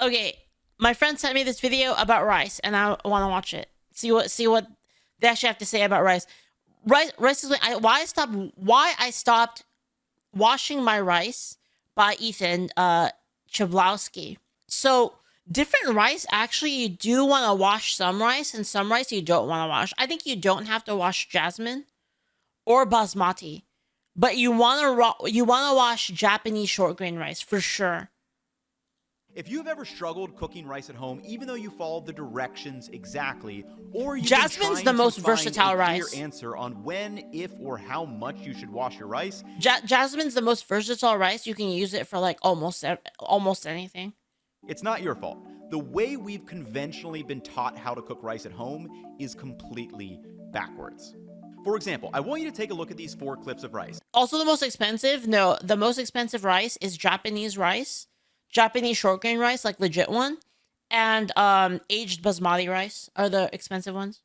Okay, my friend sent me this video about rice, and I want to watch it. See what they actually have to say about rice. Rice is why I stopped washing my rice by Ethan Chlebowski. So different rice, actually, you do want to wash some rice, and some rice you don't want to wash. I think you don't have to wash jasmine or basmati, but you want to wash Japanese short grain rice for sure. If you've ever struggled cooking rice at home, even though you follow the directions exactly, or you've Jasmine's the most versatile rice. Clear answer on when, if, or how much you should wash your rice. Jasmine's the most versatile rice. You can use it for like almost anything. It's not your fault. The way we've conventionally been taught how to cook rice at home is completely backwards. For example, I want you to take a look at these 4 clips of rice. Also, the most expensive rice is Japanese rice. Japanese short grain rice, like legit one, and aged basmati rice are the expensive ones.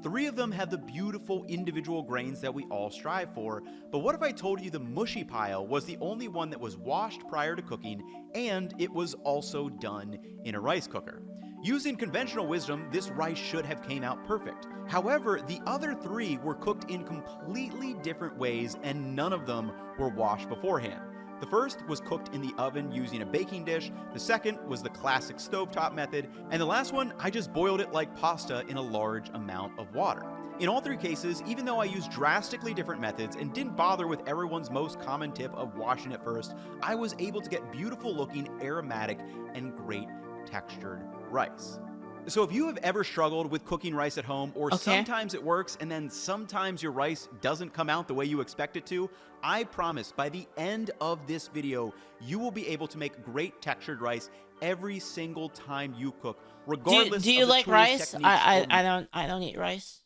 3 of them have the beautiful individual grains that we all strive for, but what if I told you the mushy pile was the only one that was washed prior to cooking, and it was also done in a rice cooker? Using conventional wisdom, this rice should have came out perfect. However, the other 3 were cooked in completely different ways, and none of them were washed beforehand. The first was cooked in the oven using a baking dish, the second was the classic stovetop method, and the last one, I just boiled it like pasta in a large amount of water. In all 3 cases, even though I used drastically different methods and didn't bother with everyone's most common tip of washing it first, I was able to get beautiful looking, aromatic, and great textured rice. So if you have ever struggled with cooking rice at home, or sometimes it works and then sometimes your rice doesn't come out the way you expect it to, I promise by the end of this video, you will be able to make great textured rice every single time you cook, regardless do you of the like rice? I don't eat rice.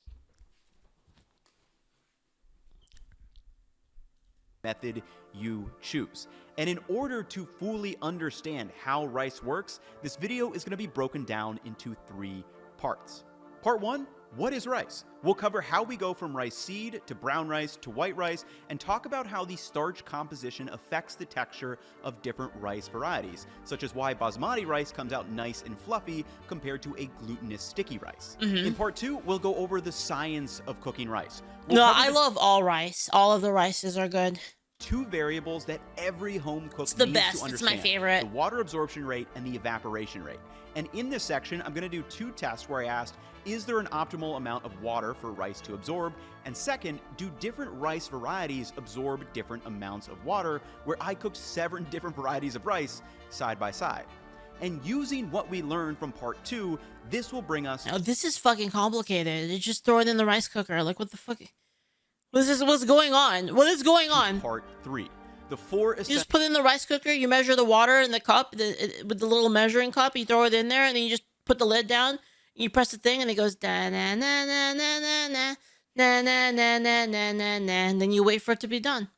Method you choose. And in order to fully understand how rice works, this video is going to be broken down into 3 parts. Part 1, what is rice? We'll cover how we go from rice seed to brown rice to white rice, and talk about how the starch composition affects the texture of different rice varieties, such as why basmati rice comes out nice and fluffy compared to a glutinous sticky rice. In part 2, we'll go over the science of cooking rice. I love all rice. All of the rices are good. 2 variables that every home cook needs to understand. It's my favorite. The water absorption rate and the evaporation rate. And in this section, I'm going to do 2 tests where I asked, is there an optimal amount of water for rice to absorb? And second, do different rice varieties absorb different amounts of water? Where I cooked 7 different varieties of rice side by side. And using what we learned from part 2, this will bring us... Oh, this is fucking complicated. You just throw it in the rice cooker. Like, what the fuck? What's going on? What is going on? Part 3. The 4 You just put it in the rice cooker, you measure the water in the cup with the little measuring cup, you throw it in there, and then you just put the lid down, you press the thing, and it goes da na na na na na na na na na na na na na, and then you wait for it to be done.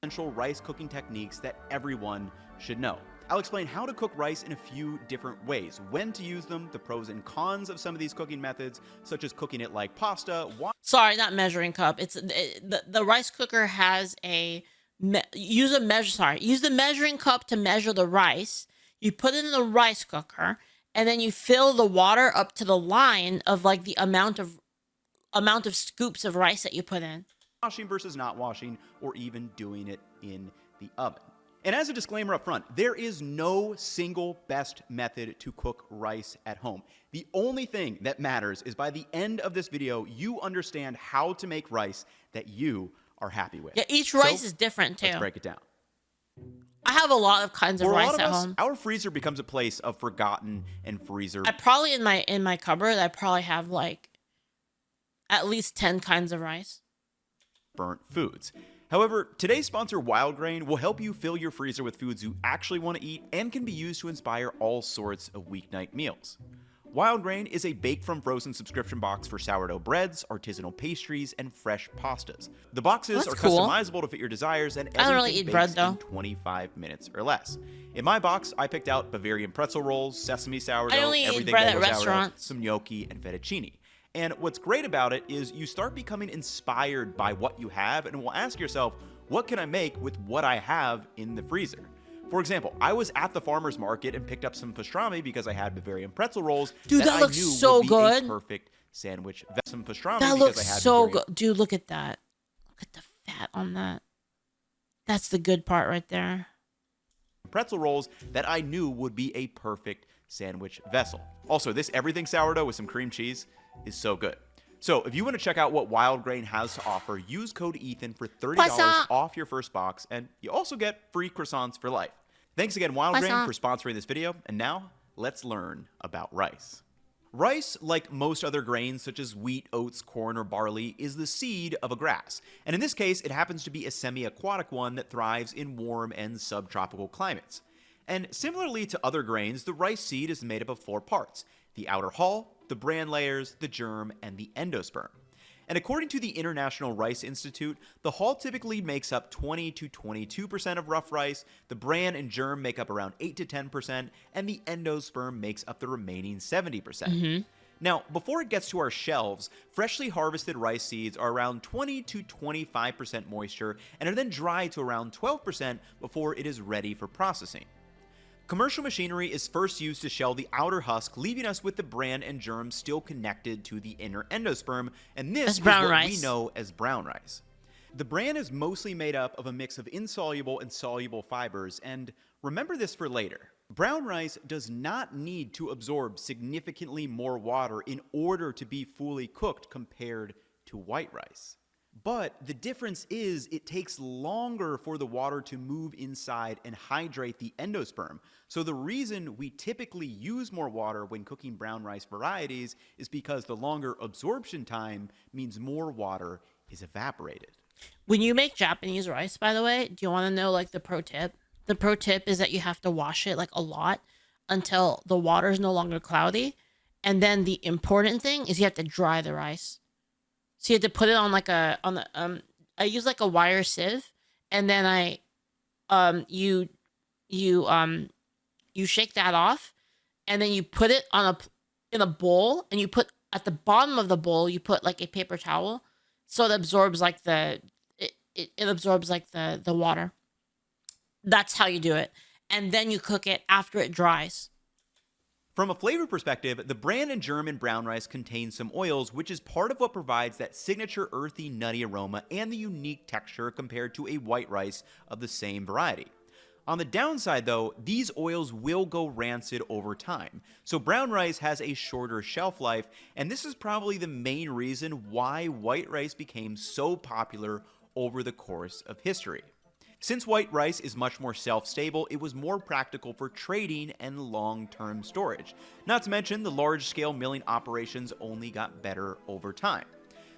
Essential rice cooking techniques that everyone should know. I'll explain how to cook rice in a few different ways, when to use them, the pros and cons of some of these cooking methods, such as cooking it like pasta. Sorry, not measuring cup. The rice cooker has use the measuring cup to measure the rice. You put it in the rice cooker, and then you fill the water up to the line of like the amount of scoops of rice that you put in. Washing versus not washing, or even doing it in the oven. And as a disclaimer up front, there is no single best method to cook rice at home. The only thing that matters is by the end of this video, you understand how to make rice that you are happy with. Yeah, each rice is different too. Let's break it down. I have a lot of kinds of rice at home. Our freezer becomes a place of forgotten and freezer. I probably in my cupboard, I probably have like at least 10 kinds of rice. Burnt foods. However, today's sponsor, Wild Grain, will help you fill your freezer with foods you actually want to eat and can be used to inspire all sorts of weeknight meals. Wild Grain is a bake from frozen subscription box for sourdough breads, artisanal pastries, and fresh pastas. The boxes are customizable to fit your desires, and I don't really eat bread though. In 25 minutes or less. In my box, I picked out Bavarian pretzel rolls, sesame sourdough, I only everything eat bread at sourdough, restaurants. some gnocchi, and fettuccine. And what's great about it is you start becoming inspired by what you have and will ask yourself, what can I make with what I have in the freezer? For example, I was at the farmer's market and picked up some pastrami because I had Bavarian pretzel rolls. Dude, that I looks knew so would be good. A perfect sandwich. Some pastrami That because looks I had so Bavarian good. Dude, look at that. Look at the fat on that. That's the good part right there. pretzel rolls that I knew would be a perfect sandwich vessel. Also, this everything sourdough with some cream cheese is so good. So if you want to check out what Wild Grain has to offer, use code Ethan for $30 Croissant. off your first box, and you also get free croissants for life. Thanks again, Wild Grain, Croissant. for sponsoring this video, and now let's learn about rice. Rice, like most other grains such as wheat, oats, corn, or barley, is the seed of a grass. And in this case, it happens to be a semi-aquatic one that thrives in warm and subtropical climates. And similarly to other grains, the rice seed is made up of 4 parts: the outer hull, the bran layers, the germ, and the endosperm. And according to the International Rice Institute, the hull typically makes up 20 to 22% of rough rice, the bran and germ make up around 8 to 10%, and the endosperm makes up the remaining 70%. Now, before it gets to our shelves, freshly harvested rice seeds are around 20 to 25% moisture and are then dried to around 12% before it is ready for processing. Commercial machinery is first used to shell the outer husk, leaving us with the bran and germ still connected to the inner endosperm, and this is what we know as brown rice. The bran is mostly made up of a mix of insoluble and soluble fibers, and remember this for later. Brown rice does not need to absorb significantly more water in order to be fully cooked compared to white rice. But the difference is it takes longer for the water to move inside and hydrate the endosperm. So the reason we typically use more water when cooking brown rice varieties is because the longer absorption time means more water is evaporated. When you make Japanese rice, by the way, do you want to know like the pro tip? The pro tip is that you have to wash it like a lot until the water is no longer cloudy. And then the important thing is you have to dry the rice. So you have to put it on like I use like a wire sieve, and then you shake that off, and then you put it in a bowl, and you put at the bottom of the bowl you put like a paper towel, so it absorbs like it absorbs like the water. That's how you do it, and then you cook it after it dries. From a flavor perspective, the bran and germ in brown rice contain some oils, which is part of what provides that signature earthy, nutty aroma and the unique texture compared to a white rice of the same variety. On the downside, though, these oils will go rancid over time, so brown rice has a shorter shelf life, and this is probably the main reason why white rice became so popular over the course of history. Since white rice is much more self-stable, it was more practical for trading and long-term storage. Not to mention, the large-scale milling operations only got better over time.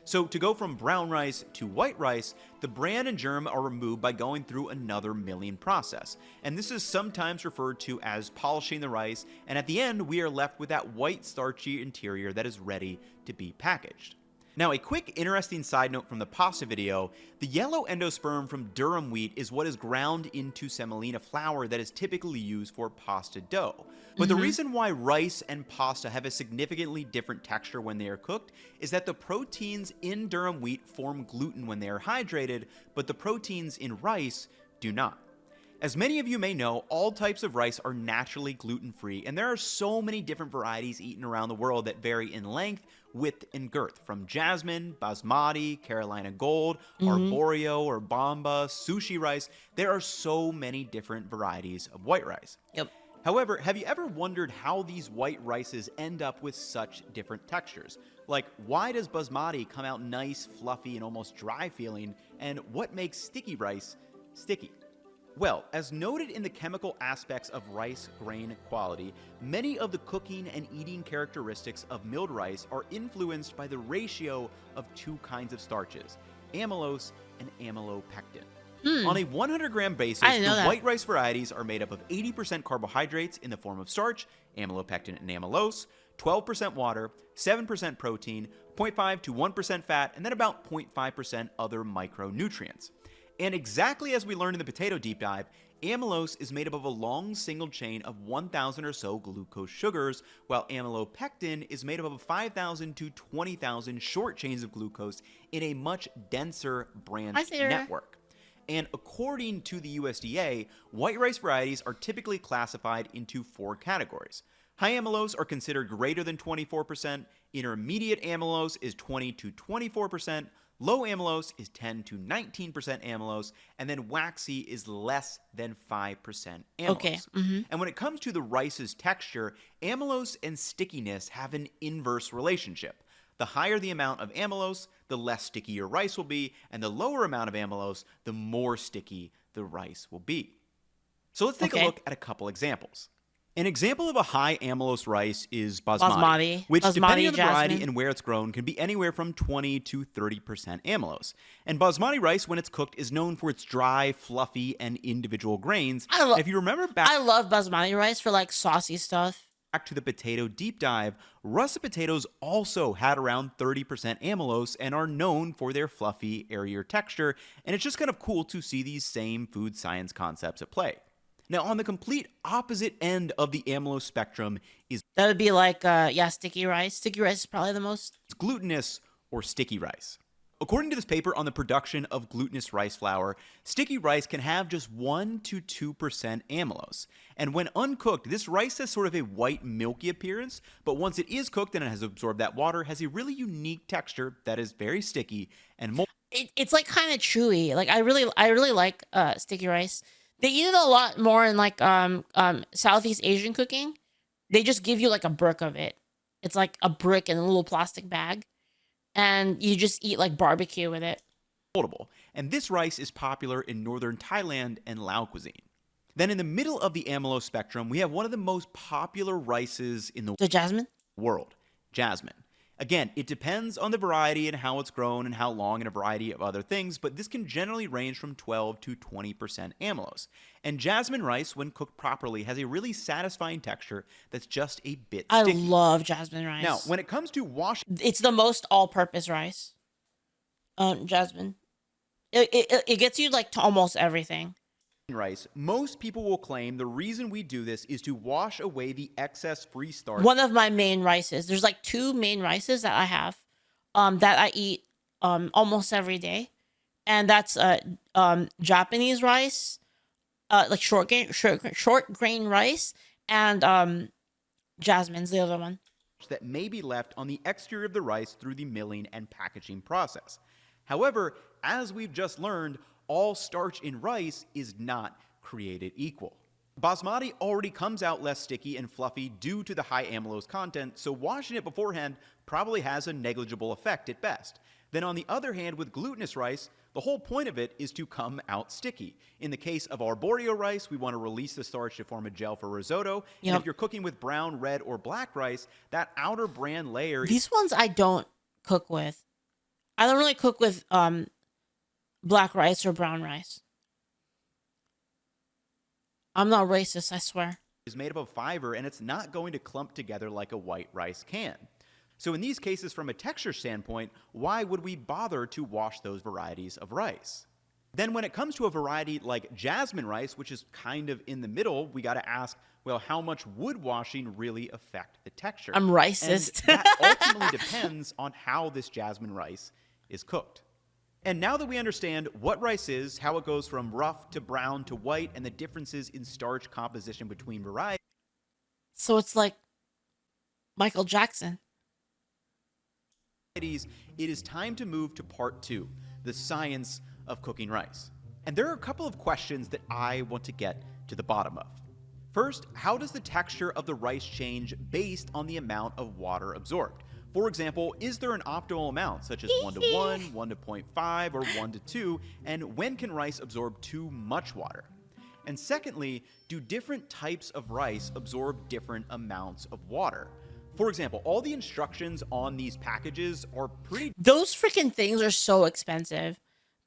So to go from brown rice to white rice, the bran and germ are removed by going through another milling process. And this is sometimes referred to as polishing the rice, and at the end, we are left with that white starchy interior that is ready to be packaged. Now, a quick interesting side note from the pasta video, the yellow endosperm from durum wheat is what is ground into semolina flour that is typically used for pasta dough. But the reason why rice and pasta have a significantly different texture when they are cooked is that the proteins in durum wheat form gluten when they are hydrated, but the proteins in rice do not. As many of you may know, all types of rice are naturally gluten-free, and there are so many different varieties eaten around the world that vary in length, width, and girth, from jasmine, basmati, Carolina gold, arborio or bamba, sushi rice. There are so many different varieties of white rice. Yep. However, have you ever wondered how these white rices end up with such different textures? Like, why does basmati come out nice, fluffy, and almost dry feeling, and what makes sticky rice sticky? Well, as noted in the chemical aspects of rice grain quality, many of the cooking and eating characteristics of milled rice are influenced by the ratio of 2 kinds of starches, amylose and amylopectin. On a 100-gram basis, the white rice varieties are made up of 80% carbohydrates in the form of starch, amylopectin and amylose, 12% water, 7% protein, 0.5 to 1% fat, and then about 0.5% other micronutrients. And exactly as we learned in the potato deep dive, amylose is made up of a long single chain of 1,000 or so glucose sugars, while amylopectin is made up of 5,000 to 20,000 short chains of glucose in a much denser branch network. And according to the USDA, white rice varieties are typically classified into 4 categories. High amylose are considered greater than 24%, intermediate amylose is 20 to 24%, low amylose is 10 to 19% amylose, and then waxy is less than 5% amylose. Okay. And when it comes to the rice's texture, amylose and stickiness have an inverse relationship. The higher the amount of amylose, the less sticky your rice will be, and the lower amount of amylose, the more sticky the rice will be. So let's take a look at a couple examples. An example of a high amylose rice is basmati, which, depending on the variety and where it's grown, can be anywhere from 20 to 30% amylose. And basmati rice, when it's cooked, is known for its dry, fluffy, and individual grains. If you remember back, I love basmati rice for like saucy stuff. Back to the potato deep dive, russet potatoes also had around 30% amylose and are known for their fluffy, airier texture, and it's just kind of cool to see these same food science concepts at play. Now, on the complete opposite end of the amylose spectrum is that would be like, sticky rice. Sticky rice is probably the most glutinous or sticky rice. According to this paper on the production of glutinous rice flour, sticky rice can have just 1 to 2% amylose. And when uncooked, this rice has sort of a white, milky appearance, but once it is cooked and it has absorbed that water, has a really unique texture that is very sticky and it's like kind of chewy. Like I really like sticky rice. They eat it a lot more in like Southeast Asian cooking. They just give you like a brick of it. It's like a brick in a little plastic bag, and you just eat like barbecue with it. And this rice is popular in northern Thailand and Lao cuisine. Then in the middle of the amylose spectrum, we have one of the most popular rices in the jasmine world, jasmine. Again, it depends on the variety and how it's grown and how long and a variety of other things, but this can generally range from 12 to 20% amylose. And jasmine rice, when cooked properly, has a really satisfying texture that's just a bit sticky. I love jasmine rice. Now, when it comes to it's the most all-purpose rice. Jasmine. It gets you like to almost everything. Rice, most people will claim the reason we do this is to wash away the excess free starch. One of my main rices. There's like 2 main rices that I have that I eat almost every day. And that's Japanese rice, like short grain rice, and jasmine's the other one. That may be left on the exterior of the rice through the milling and packaging process. However, as we've just learned, all starch in rice is not created equal. Basmati already comes out less sticky and fluffy due to the high amylose content, so washing it beforehand probably has a negligible effect at best. Then on the other hand, with glutinous rice, the whole point of it is to come out sticky. In the case of arborio rice, we want to release the starch to form a gel for risotto. Yep. And if you're cooking with brown, red, or black rice, that outer bran layer... These ones I don't cook with. I don't really cook with black rice or brown rice. I'm not racist, I swear. Is made up of fiber, and it's not going to clump together like a white rice can. So in these cases, from a texture standpoint, why would we bother to wash those varieties of rice? Then when it comes to a variety like jasmine rice, which is kind of in the middle, we got to ask, well, how much would washing really affect the texture? I'm racist. And that ultimately depends on how this jasmine rice is cooked. And now that we understand what rice is, how it goes from rough to brown to white, and the differences in starch composition between varieties. So it's like Michael Jackson. It is time to move to part 2, the science of cooking rice. And there are a couple of questions that I want to get to the bottom of. First, how does the texture of the rice change based on the amount of water absorbed? For example, is there an optimal amount, such as 1 to 1, 1 to 0.5, or 1 to 2, and when can rice absorb too much water? And secondly, do different types of rice absorb different amounts of water? For example, all the instructions on these packages are pretty... Those freaking things are so expensive.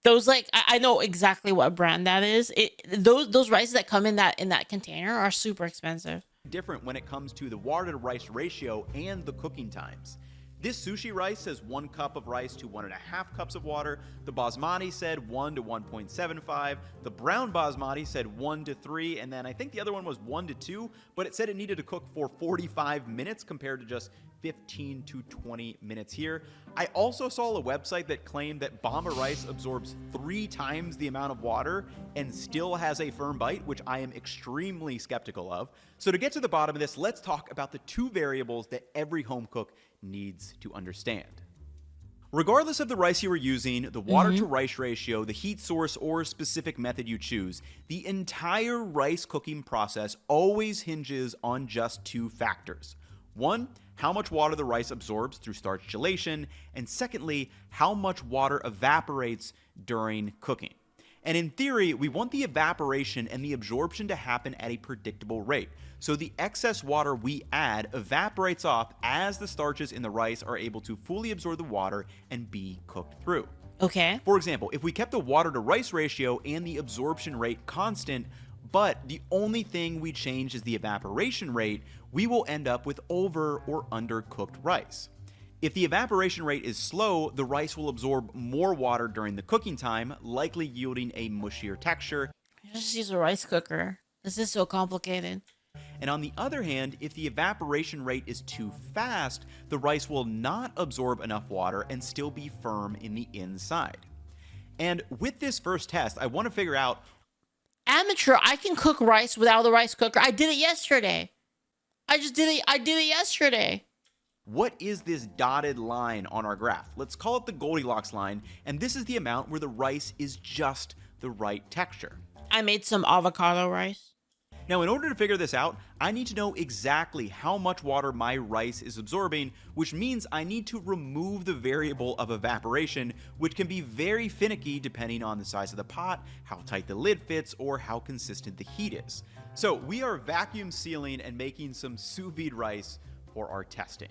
Those, like, I know exactly what brand that is. Those rices that come in that container are super expensive. Different when it comes to the water to rice ratio and the cooking times. This sushi rice says 1 cup of rice to 1.5 cups of water. The basmati said 1 to 1.75. The brown basmati said 1 to 3. And then I think the other one was 1 to 2, but it said it needed to cook for 45 minutes compared to just 15 to 20 minutes here. I also saw a website that claimed that Bamba rice absorbs 3 times the amount of water and still has a firm bite, which I am extremely skeptical of. So to get to the bottom of this, let's talk about the 2 variables that every home cook needs to understand. Regardless of the rice you are using, the water to rice ratio, the heat source, or specific method you choose, the entire rice cooking process always hinges on just 2 factors. 1, how much water the rice absorbs through starch gelation, and secondly, how much water evaporates during cooking. And in theory, we want the evaporation and the absorption to happen at a predictable rate. So the excess water we add evaporates off as the starches in the rice are able to fully absorb the water and be cooked through. Okay. For example, if we kept the water to rice ratio and the absorption rate constant, but the only thing we change is the evaporation rate, we will end up with over or undercooked rice. If the evaporation rate is slow, the rice will absorb more water during the cooking time, likely yielding a mushier texture. Just use a rice cooker. This is so complicated. And on the other hand, if the evaporation rate is too fast, the rice will not absorb enough water and still be firm in the inside. And with this first test, I want to figure out... Amateur, I can cook rice without a rice cooker. I did it yesterday. I did it yesterday. What is this dotted line on our graph? Let's call it the Goldilocks line, and this is the amount where the rice is just the right texture. I made some avocado rice. Now, in order to figure this out, I need to know exactly how much water my rice is absorbing, which means I need to remove the variable of evaporation, which can be very finicky depending on the size of the pot, how tight the lid fits, or how consistent the heat is. So we are vacuum sealing and making some sous vide rice for our testing.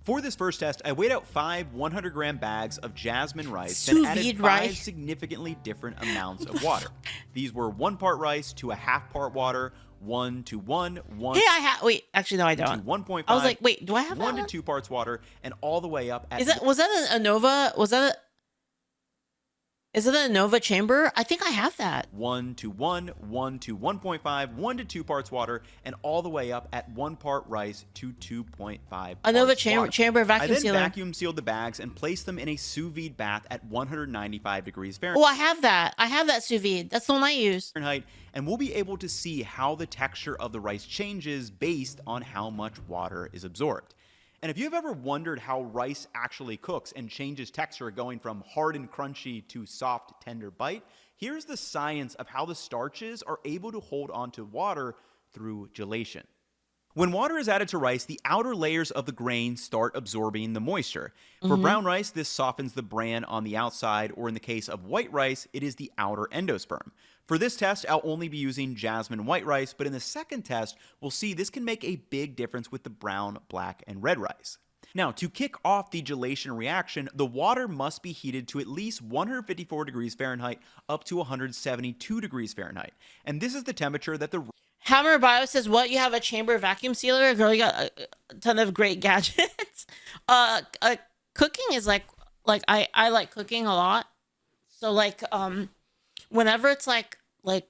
For this first test, I weighed out 5 100-gram bags of jasmine rice and added 5 significantly different amounts of water. These were 1 part rice to a half part water, 1 to 1, 1 Hey, wait, actually no, I don't. to 1.5. I was like, wait, do I have 1 that to 2 parts water, and all the way up at... Was that a Nova? Is it a Nova chamber? I think I have that. 1 to 1, 1 to 1.5, 1 to 2 parts water, and all the way up at 1 part rice to 2.5 A Nova chamber vacuum sealer. I then vacuum sealed the bags and placed them in a sous vide bath at 195 degrees Fahrenheit. Oh, I have that. I have that sous vide. That's the one I use. And we'll be able to see how the texture of the rice changes based on how much water is absorbed. And if you've ever wondered how rice actually cooks and changes texture going from hard and crunchy to soft, tender bite, here's the science of how the starches are able to hold onto water through gelation. When water is added to rice, the outer layers of the grain start absorbing the moisture. For brown rice, this softens the bran on the outside, or in the case of white rice, it is the outer endosperm. For this test, I'll only be using jasmine white rice, but in the second test, we'll see this can make a big difference with the brown, black, and red rice. Now, to kick off the gelation reaction, the water must be heated to at least 154 degrees Fahrenheit up to 172 degrees Fahrenheit. And this is the temperature that the... Hammer Bio says, what? You have a chamber vacuum sealer? Girl, you got a ton of great gadgets. Cooking is like I like cooking a lot. So whenever it's like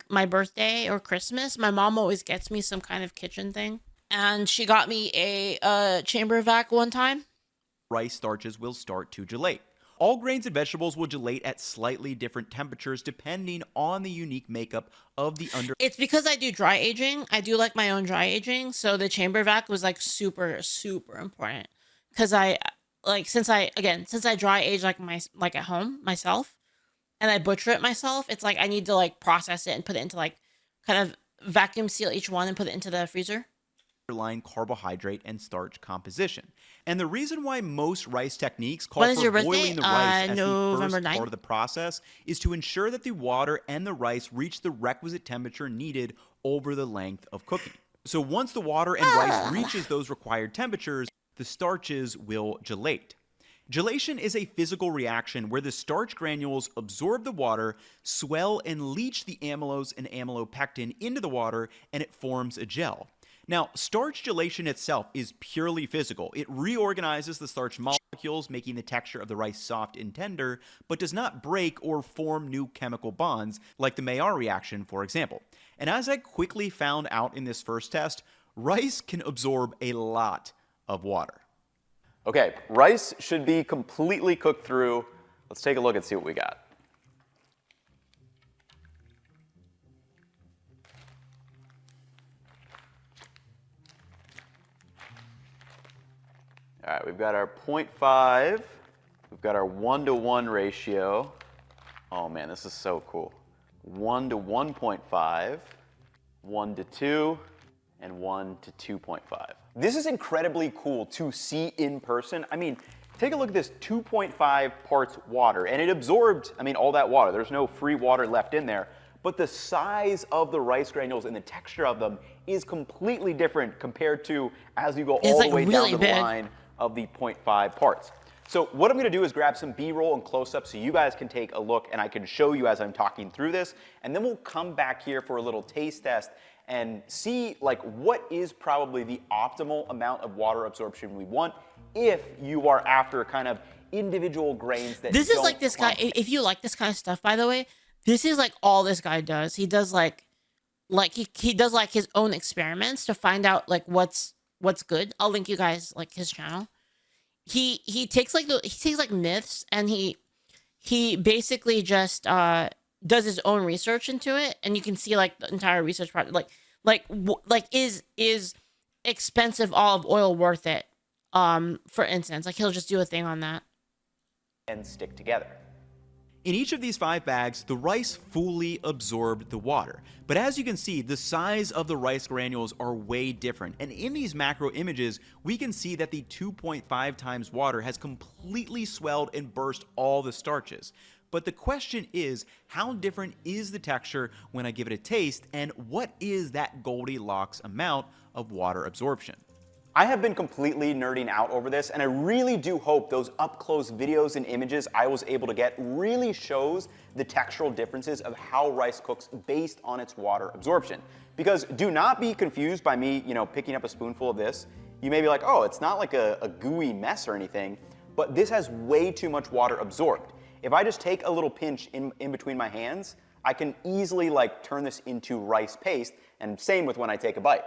my birthday or Christmas, my mom always gets me some kind of kitchen thing. And she got me a chamber vac one time. Rice starches will start to gelate. All grains and vegetables will gelate at slightly different temperatures depending on the unique makeup of the It's because I do dry aging. I do like my own dry aging. So the chamber vac was like super, super important. Because since I dry age like at home myself and I butcher it myself, it's like I need to like process it and put it into like kind of vacuum seal each one and put it into the freezer. Underlying carbohydrate and starch composition. And the reason why most rice techniques call for boiling the rice as the first part of the process is to ensure that the water and the rice reach the requisite temperature needed over the length of cooking. So once the water and rice reaches those required temperatures, the starches will gelate. Gelation is a physical reaction where the starch granules absorb the water, swell and leach the amylose and amylopectin into the water, and it forms a gel. Now, starch gelation itself is purely physical. It reorganizes the starch molecules, making the texture of the rice soft and tender, but does not break or form new chemical bonds, like the Maillard reaction, for example. And as I quickly found out in this first test, rice can absorb a lot of water. Okay, rice should be completely cooked through. Let's take a look and see what we got. All right, we've got our 0.5. We've got our 1-to-1 ratio. Oh man, this is so cool. 1 to 1.5, 1 to 2, and 1 to 2.5. This is incredibly cool to see in person. I mean, take a look at this 2.5 parts water, and it absorbed, all that water. There's no free water left in there. But the size of the rice granules and the texture of them is completely different compared to as you go all the way down to the line of the 0.5 parts. So what I'm gonna do is grab some B-roll and close-up so you guys can take a look and I can show you as I'm talking through this, and then we'll come back here for a little taste test and see what is probably the optimal amount of water absorption we want if you are after kind of individual grains that This is like this guy, if you like this kind of stuff, by the way, this is like all this guy does. He does he does like his own experiments to find out like what's good. I'll link you guys like his channel. He takes like myths and he basically just does his own research into it, and you can see like the entire research project. Is expensive olive oil worth it? For instance, like he'll just do a thing on that and stick together. In each of these 5 bags, the rice fully absorbed the water. But as you can see, the size of the rice granules are way different. And in these macro images, we can see that the 2.5 times water has completely swelled and burst all the starches. But the question is, how different is the texture when I give it a taste, and what is that Goldilocks amount of water absorption? I have been completely nerding out over this, and I really do hope those up-close videos and images I was able to get really shows the textural differences of how rice cooks based on its water absorption. Because do not be confused by me, picking up a spoonful of this. You may be like, oh, it's not like a gooey mess or anything, but this has way too much water absorbed. If I just take a little pinch in between my hands, I can easily turn this into rice paste, and same with when I take a bite.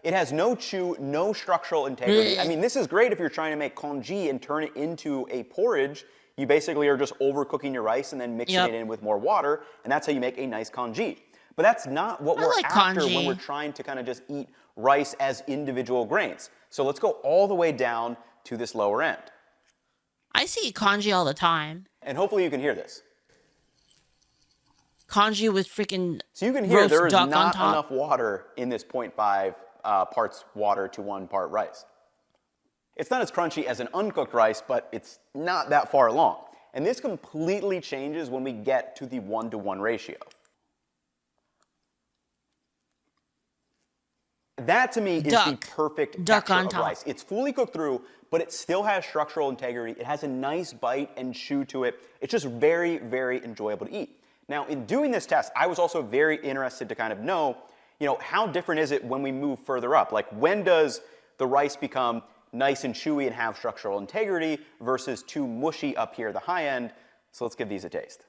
It has no chew, no structural integrity. This is great if you're trying to make congee and turn it into a porridge. You basically are just overcooking your rice and then mixing it in with more water, and that's how you make a nice congee. But that's not what we're after when we're trying to kind of just eat rice as individual grains. So let's go all the way down to this lower end. I see congee all the time. And hopefully you can hear this. Congee with freaking So you can hear there is not enough water in this 0.5 parts water to 1 part rice. It's not as crunchy as an uncooked rice, but it's not that far along. And this completely changes when we get to the 1-to-1 ratio. That to me is the perfect texture of rice. It's fully cooked through, but it still has structural integrity. It has a nice bite and chew to it. It's just very, very enjoyable to eat. Now, in doing this test, I was also very interested to kind of know, how different is it when we move further up? Like, when does the rice become nice and chewy and have structural integrity versus too mushy up here at the high end? So let's give these a taste.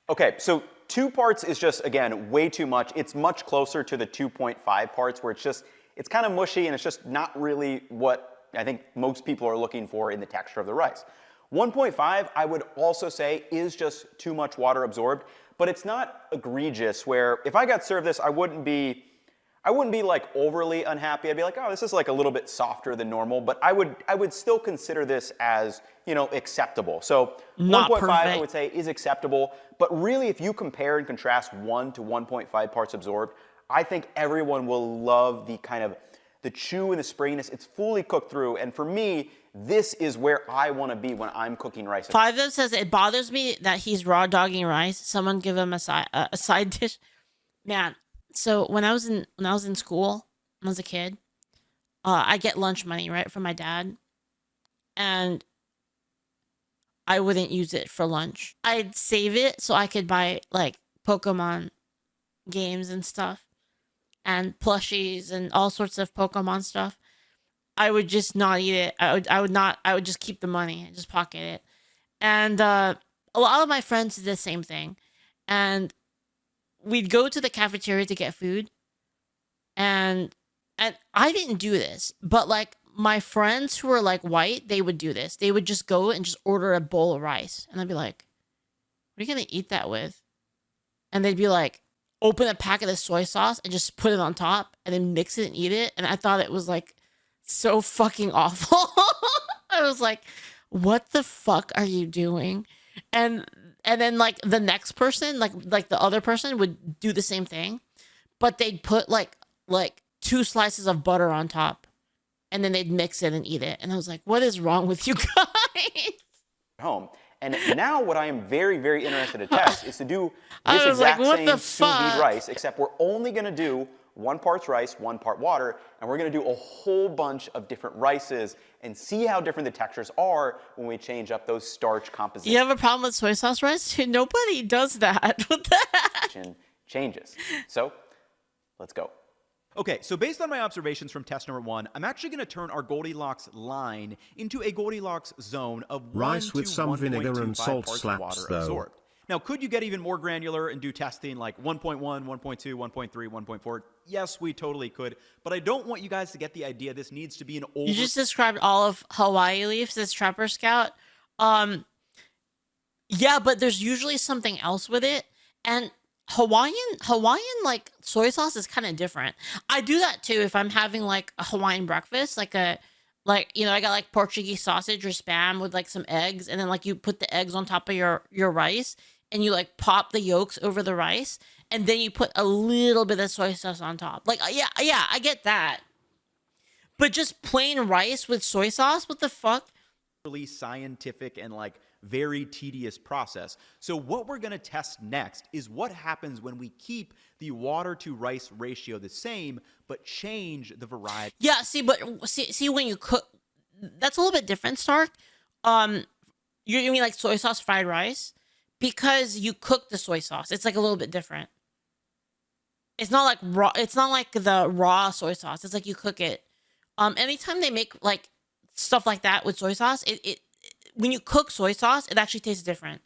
Okay, so 2 parts is just, again, way too much. It's much closer to the 2.5 parts where it's kind of mushy and it's just not really what I think most people are looking for in the texture of the rice. 1.5, I would also say, is just too much water absorbed, but it's not egregious where if I got served this, I wouldn't be like overly unhappy. I'd be like, oh, this is like a little bit softer than normal, but I would still consider this as, acceptable. So 1.5 I would say is acceptable, but really if you compare and contrast 1 to 1.5 parts absorbed, I think everyone will love the kind of the chew and the springiness. It's fully cooked through, and for me, this is where I want to be when I'm cooking rice. Five of says it bothers me that he's raw dogging rice. Someone give him a side dish. Man, so when I was in school, when I was a kid, I get lunch money right from my dad, and I wouldn't use it for lunch. I'd save it so I could buy like Pokemon games and stuff and plushies and all sorts of Pokemon stuff. I would just not eat it. I would just keep the money and just pocket it. And a lot of my friends did the same thing. And we'd go to the cafeteria to get food. And I didn't do this, but like my friends who were like white, they would do this. They would just go and just order a bowl of rice. And I'd be like, what are you going to eat that with? And they'd be like, open a packet of soy sauce and just put it on top and then mix it and eat it. And I thought it was like so fucking awful. I was like, what the fuck are you doing? And then like the next person, like the other person would do the same thing, but they'd put like 2 slices of butter on top and then they'd mix it and eat it. And I was like, what is wrong with you guys? Home. And now what I am very, very interested to test is to do I this was like, exact what same the sous vide fuck? rice, except we're only going to do 1 part rice, 1 part water, and we're going to do a whole bunch of different rices and see how different the textures are when we change up those starch compositions. You have a problem with soy sauce rice? Nobody does that. What the heck? Changes. So let's go. Okay, so based on my observations from test number 1, I'm actually going to turn our Goldilocks line into a Goldilocks zone of rice 1 with to some vinegar 1.25 and salt parts slaps, water though. absorbed. Now, could you get even more granular and do testing like 1.1, 1.2, 1.3, 1.4? Yes, we totally could, but I don't want you guys to get the idea this needs to be an over... You just described all of Hawaii Leafs as Trapper Scout. Yeah, but there's usually something else with it, and Hawaiian like soy sauce is kind of different. I do that too if I'm having like a Hawaiian breakfast, like you know, I got like Portuguese sausage or spam with like some eggs, and then like you put the eggs on top of your rice, and you like pop the yolks over the rice, and then you put a little bit of soy sauce on top. Like yeah, I get that. But just plain rice with soy sauce, what the fuck? Really scientific and like very tedious process. So what we're going to test next is what happens when we keep the water to rice ratio the same but change the variety. Yeah, see when you cook, that's a little bit different, Stark. You mean like soy sauce fried rice, because you cook the soy sauce. It's like a little bit different. It's not like raw. It's not like the raw soy sauce. It's like you cook it. Anytime they make like stuff like that with soy sauce, it when you cook soy sauce, it actually tastes different.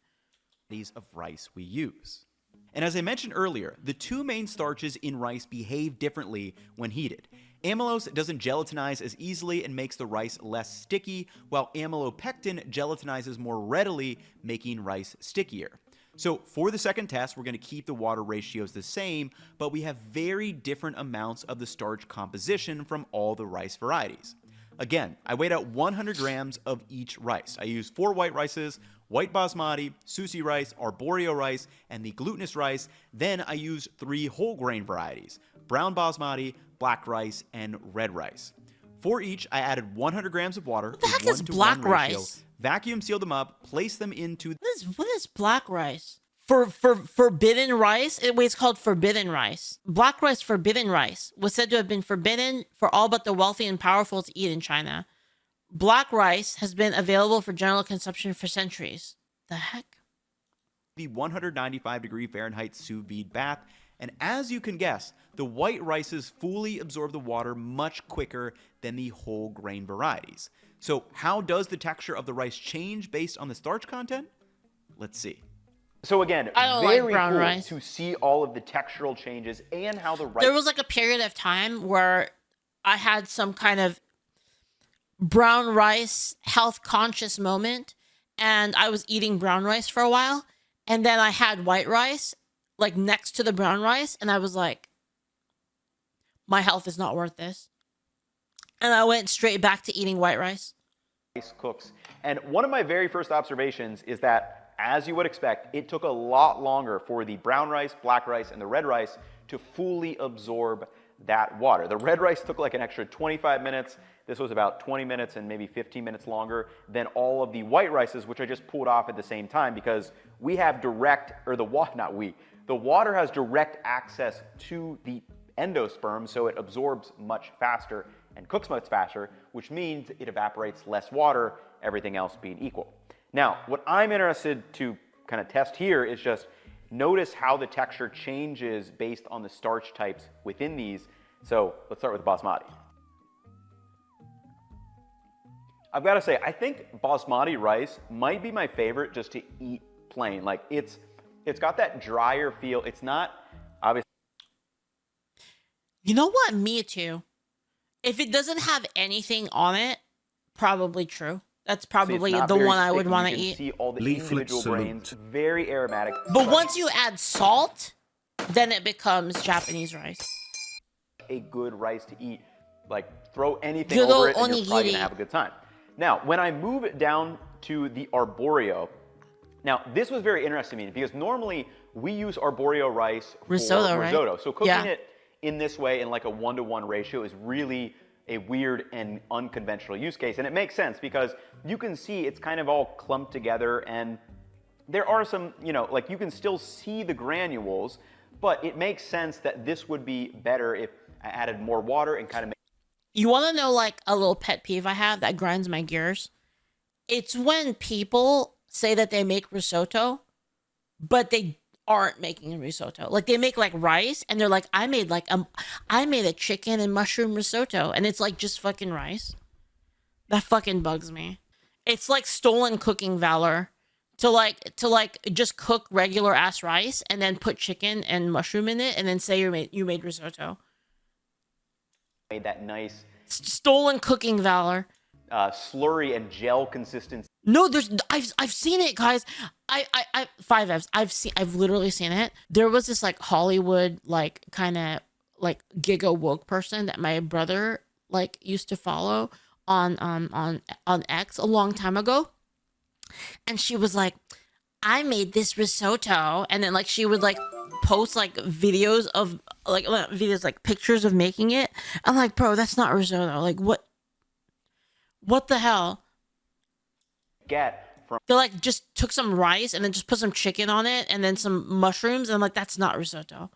Of rice we use. And as I mentioned earlier, the 2 main starches in rice behave differently when heated. Amylose doesn't gelatinize as easily and makes the rice less sticky, while amylopectin gelatinizes more readily, making rice stickier. So for the second test, we're going to keep the water ratios the same, but we have very different amounts of the starch composition from all the rice varieties. Again, I weighed out 100 grams of each rice. I used 4 white rices, white basmati, sushi rice, arborio rice, and the glutinous rice. Then I used 3 whole grain varieties, brown basmati, black rice, and red rice. For each, I added 100 grams of water. What the heck is black rice? Vacuum sealed them up, placed them into... What is black rice? For forbidden rice? It's called forbidden rice. Black rice, forbidden rice, was said to have been forbidden for all but the wealthy and powerful to eat in China. Black rice has been available for general consumption for centuries. The heck? The 195-degree Fahrenheit sous vide bath, and as you can guess, the white rices fully absorb the water much quicker than the whole grain varieties. So how does the texture of the rice change based on the starch content? Let's see. So again, I don't very like brown cool rice. to see all of the textural changes and how the rice... There was like a period of time where I had some kind of brown rice health conscious moment, and I was eating brown rice for a while, and then I had white rice like next to the brown rice, and I was like, my health is not worth this. And I went straight back to eating white rice. Cooks. And one of my very first observations is that, as you would expect, it took a lot longer for the brown rice, black rice, and the red rice to fully absorb that water. The red rice took like an extra 25 minutes. This was about 20 minutes and maybe 15 minutes longer than all of the white rices, which I just pulled off at the same time because we have the water has direct access to the endosperm, so it absorbs much faster and cooks much faster, which means it evaporates less water, everything else being equal. Now, what I'm interested to kind of test here is just notice how the texture changes based on the starch types within these. So let's start with basmati. I've got to say, I think basmati rice might be my favorite just to eat plain. Like it's got that drier feel. It's not obviously. You know what? Me too. If it doesn't have anything on it, probably true. That's probably the one I would want to eat. See all the Leaflit individual grains, very aromatic. But once you add salt, then it becomes Japanese rice. A good rice to eat. Like throw anything Good over old it and you're probably onigiri. gonna have a good time. Now, when I move it down to the arborio, now this was very interesting to me because normally we use arborio rice for Risotto, right? risotto. So cooking Yeah. it in this way in like a 1-to-1 ratio is really a weird and unconventional use case. And it makes sense because you can see it's kind of all clumped together and there are some, you know, like you can still see the granules, but it makes sense that this would be better if I added more water and kind of You want to know like a little pet peeve I have that grinds my gears? It's when people say that they make risotto, but they aren't making a risotto. Like they make like rice and they're like, I made a chicken and mushroom risotto, and it's like just fucking rice. That fucking bugs me. It's like stolen cooking valor to like just cook regular ass rice and then put chicken and mushroom in it and then say you made risotto. made that nice Stolen cooking valor. slurry and gel consistency. No, I've seen it, guys. I 5Fs. I've literally seen it. There was this like Hollywood like kind of like giga woke person that my brother like used to follow on X a long time ago, and she was like, I made this risotto, and then like she would like post like videos of like not videos like pictures of making it. I'm like, bro, that's not risotto. Like what the hell? Get from They like just took some rice and then just put some chicken on it and then some mushrooms, and I'm like, that's not risotto.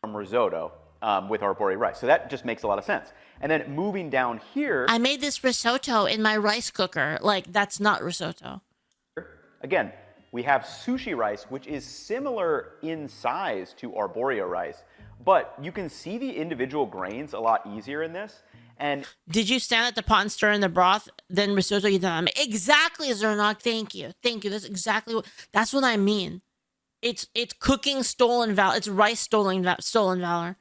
risotto with arborio rice. So that just makes a lot of sense. And then moving down here, I made this risotto in my rice cooker. Like, that's not risotto. again, we have sushi rice, which is similar in size to arborio rice, but you can see the individual grains a lot easier in this. And Did you stand at the pot and stir in the broth? Then risotto you done. Exactly, Zernog. Thank you. That's what I mean. It's cooking stolen valor. It's rice stolen valor.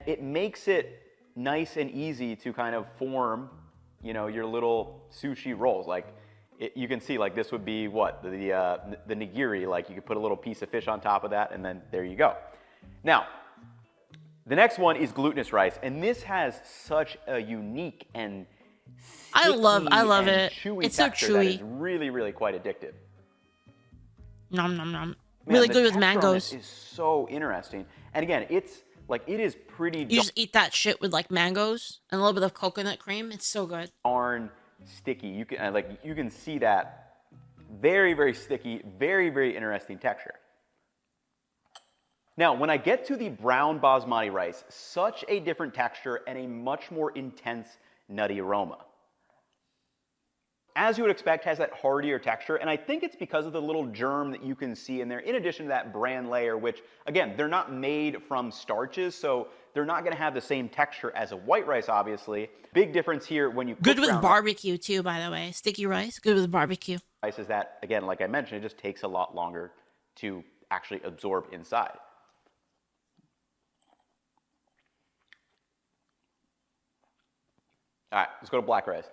it makes it nice and easy to kind of form, you know, your little sushi rolls. Like you can see, like this would be what the nigiri. Like you could put a little piece of fish on top of that, and then there you go. Now, the next one is glutinous rice, and this has such a unique and I love and it. Chewy It's so texture that chewy. is really, really quite addictive. Nom nom nom. Man, Really the good with texture on mangoes. this is so interesting, and again, it's like it is pretty You just eat that shit with like mangoes and a little bit of coconut cream. It's so good. darn sticky. You can you can see that very, very sticky, very, very interesting texture. Now, when I get to the brown basmati rice, such a different texture and a much more intense nutty aroma. As you would expect, has that hardier texture, and I think it's because of the little germ that you can see in there, in addition to that bran layer, which, again, they're not made from starches, so they're not gonna have the same texture as a white rice, obviously. Big difference here when you cook Good with brown barbecue too, by the way. Sticky rice. Good with barbecue. rice is that, again, like I mentioned, it just takes a lot longer to actually absorb inside. All right, let's go to black rice.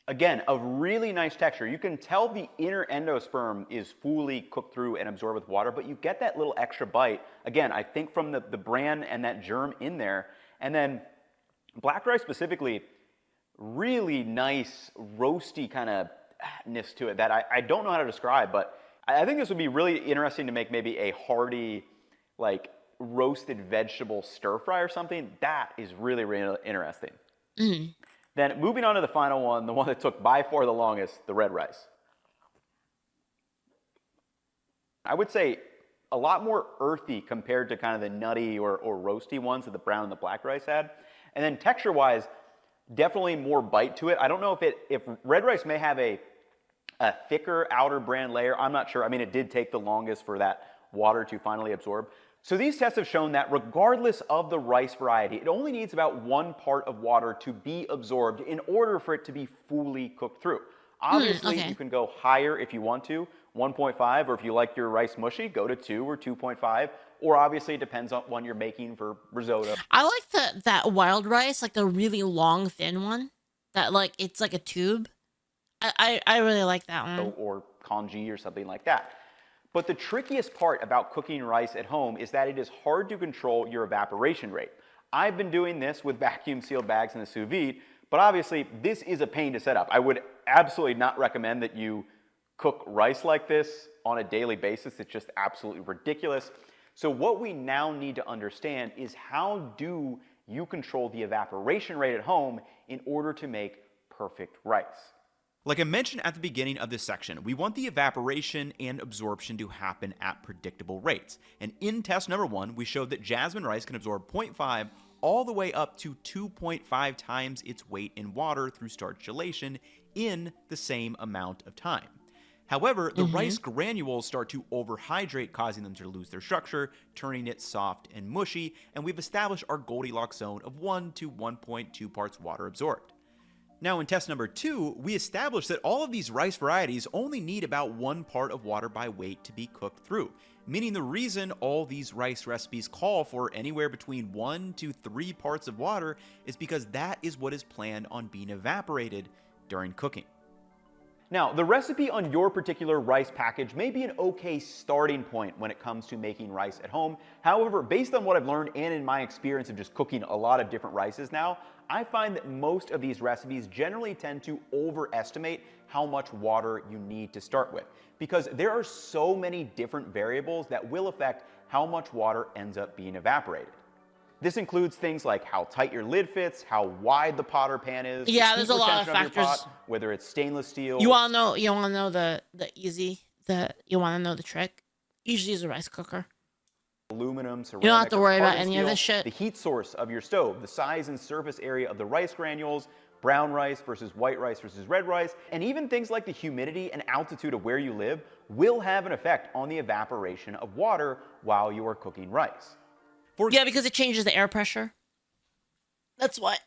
Again, a really nice texture. You can tell the inner endosperm is fully cooked through and absorbed with water, but you get that little extra bite. Again, I think from the bran and that germ in there. And then black rice specifically, really nice roasty kind of ness to it that I don't know how to describe, but I think this would be really interesting to make maybe a hearty, like roasted vegetable stir fry or something. That is really, really interesting. Then moving on to the final one, the one that took by far the longest, the red rice. I would say a lot more earthy compared to kind of the nutty or roasty ones that the brown and the black rice had. And then texture-wise, Definitely more bite to it. I don't know if red rice may have a thicker outer bran layer. I'm not sure. I mean, it did take the longest for that water to finally absorb. So these tests have shown that regardless of the rice variety, it only needs about 1 part of water to be absorbed in order for it to be fully cooked through. Obviously, okay. you can go higher if you want to, 1.5, or if you like your rice mushy, go to 2 or 2.5, or obviously it depends on what you're making for risotto. I like that wild rice, like the really long, thin one. That like it's like a tube. I really like that one. Or congee or something like that. But the trickiest part about cooking rice at home is that it is hard to control your evaporation rate. I've been doing this with vacuum sealed bags in the sous vide, but obviously this is a pain to set up. I would absolutely not recommend that you cook rice like this on a daily basis. It's just absolutely ridiculous. So what we now need to understand is how do you control the evaporation rate at home in order to make perfect rice? Like I mentioned at the beginning of this section, we want the evaporation and absorption to happen at predictable rates. And in test number 1, we showed that jasmine rice can absorb 0.5 all the way up to 2.5 times its weight in water through starch gelation in the same amount of time. However, the rice granules start to overhydrate, causing them to lose their structure, turning it soft and mushy, and we've established our Goldilocks zone of 1 to 1.2 parts water absorbed. Now in test number 2, we established that all of these rice varieties only need about 1 part of water by weight to be cooked through, meaning the reason all these rice recipes call for anywhere between 1 to 3 parts of water is because that is what is planned on being evaporated during cooking. Now, the recipe on your particular rice package may be an okay starting point when it comes to making rice at home. However, based on what I've learned and in my experience of just cooking a lot of different rices now, I find that most of these recipes generally tend to overestimate how much water you need to start with, because there are so many different variables that will affect how much water ends up being evaporated. This includes things like how tight your lid fits, how wide the pot or pan is. Yeah, the there's a lot of retention your factors. pot, whether it's stainless steel. You wanna know you wanna know the trick? Usually use a rice cooker. Aluminum, ceramic, You don't have to or worry about carbon any of steel, this shit. the heat source of your stove, the size and surface area of the rice granules, brown rice versus white rice versus red rice, and even things like the humidity and altitude of where you live will have an effect on the evaporation of water while you are cooking rice. Yeah, because it changes the air pressure. That's why.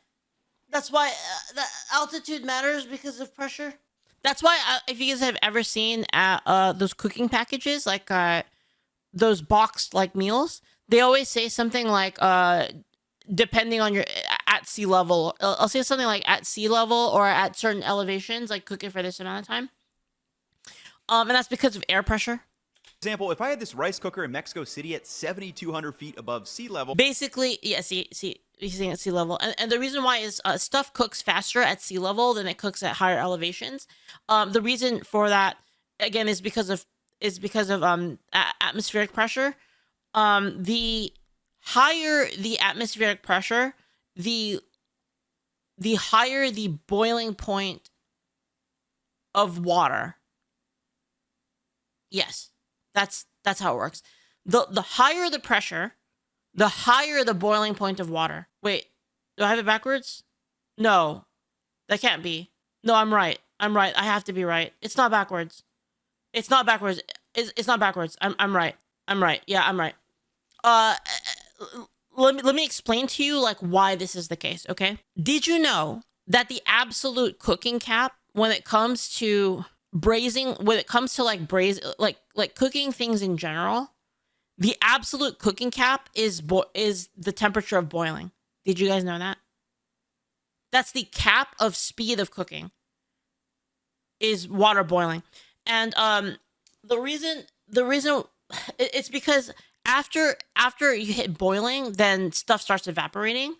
That's why the altitude matters because of pressure. That's why if you guys have ever seen those cooking packages, like those boxed like meals, they always say something like depending on your at sea level. I'll say something like at sea level or at certain elevations, like cook it for this amount of time. And that's because of air pressure. For example, if I had this rice cooker in Mexico City at 7,200 feet above sea level, Basically, yeah, see, you're seeing at sea level, and the reason why is stuff cooks faster at sea level than it cooks at higher elevations. The reason for that, again, is because of atmospheric pressure. The higher the atmospheric pressure, the higher the boiling point of water. Yes, that's how it works. The higher the pressure, the higher the boiling point of water. Wait, do I have it backwards? No, that can't be. No, I'm right. I have to be right. It's not backwards. It's not backwards. It's not backwards. I'm right. Yeah, I'm right. Let me explain to you like why this is the case, okay? Did you know that the absolute cooking cap when it comes to braising, when it comes to like like cooking things in general, the absolute cooking cap is the temperature of boiling. Did you guys know that? That's the cap of speed of cooking. Is water boiling. And the reason it's because after you hit boiling, then stuff starts evaporating.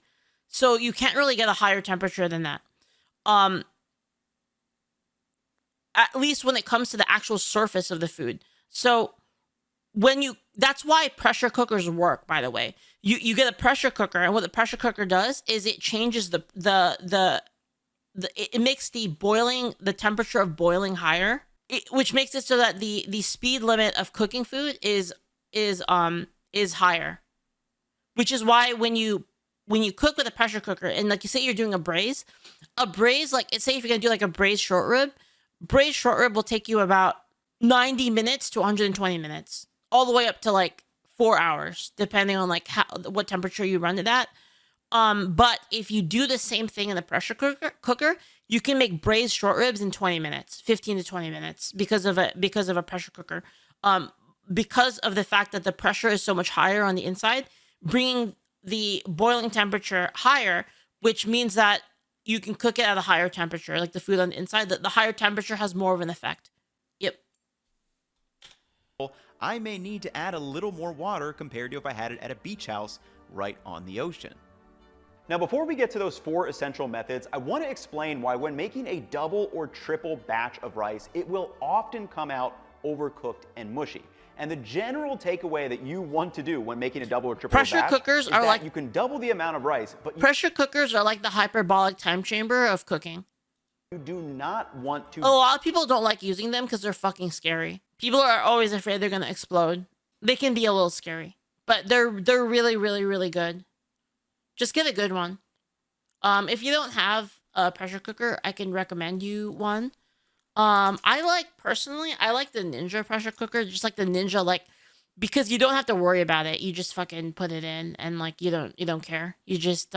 So you can't really get a higher temperature than that. At least when it comes to the actual surface of the food. So that's why pressure cookers work, by the way. You get a pressure cooker, and what the pressure cooker does is it changes it makes the temperature of boiling higher, which makes it so that the speed limit of cooking food is higher. Which is why when you when you cook with a pressure cooker, and like you say you're doing a braise, like say if you're gonna do like a braised short rib will take you about 90 minutes to 120 minutes, all the way up to like 4 hours, depending on like what temperature you run it at. But if you do the same thing in the pressure cooker, you can make braised short ribs in 20 minutes, 15 to 20 minutes because of a pressure cooker. Because of the fact that the pressure is so much higher on the inside, bringing the boiling temperature higher, which means that you can cook it at a higher temperature, like the food on the inside. The higher temperature has more of an effect. Yep. I may need to add a little more water compared to if I had it at a beach house right on the ocean. Now, before we get to those 4 essential methods, I want to explain why when making a double or triple batch of rice, it will often come out overcooked and mushy. And the general takeaway that you want to do when making a double or triple Pressure batch cookers is are that like you can double the amount of rice, but pressure cookers are like the hyperbolic time chamber of cooking. you do not want to. A lot of people don't like using them because they're fucking scary. People are always afraid they're gonna explode. They can be a little scary, but they're really, really, really good. Just get a good one. If you don't have a pressure cooker, I can recommend you one. I like the Ninja pressure cooker, just like the Ninja, like, because you don't have to worry about it. You just fucking put it in and like you don't care. You just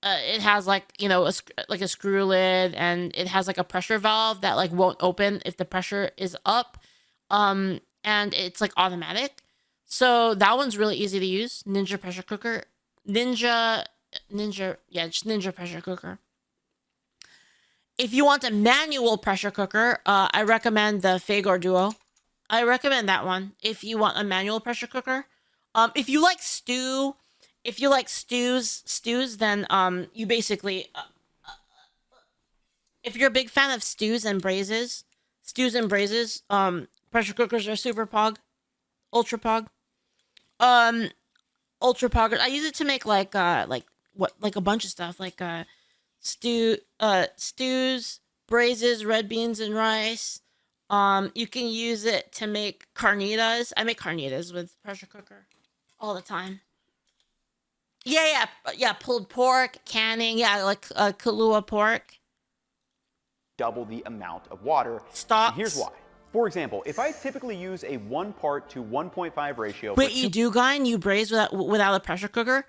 it has like, you know, a screw lid, and it has like a pressure valve that like won't open if the pressure is up. And it's like automatic. So that one's really easy to use. Ninja pressure cooker. Ninja pressure cooker. If you want a manual pressure cooker, I recommend the Fagor Duo. I recommend that one if you want a manual pressure cooker. If you like stews, then you basically, if you're a big fan of stews and braises, pressure cookers are super pog, ultra pog. Ultra pog. I use it to make like a bunch of stuff, like stews, braises, red beans and rice. You can use it to make carnitas. I make carnitas with pressure cooker all the time. Yeah, pulled pork, canning, like Kahlua pork. Double the amount of water. Stocks. And here's why. For example, if I typically use a 1 part to 1.5 ratio. Wait, you do, Guy? You braise without a pressure cooker?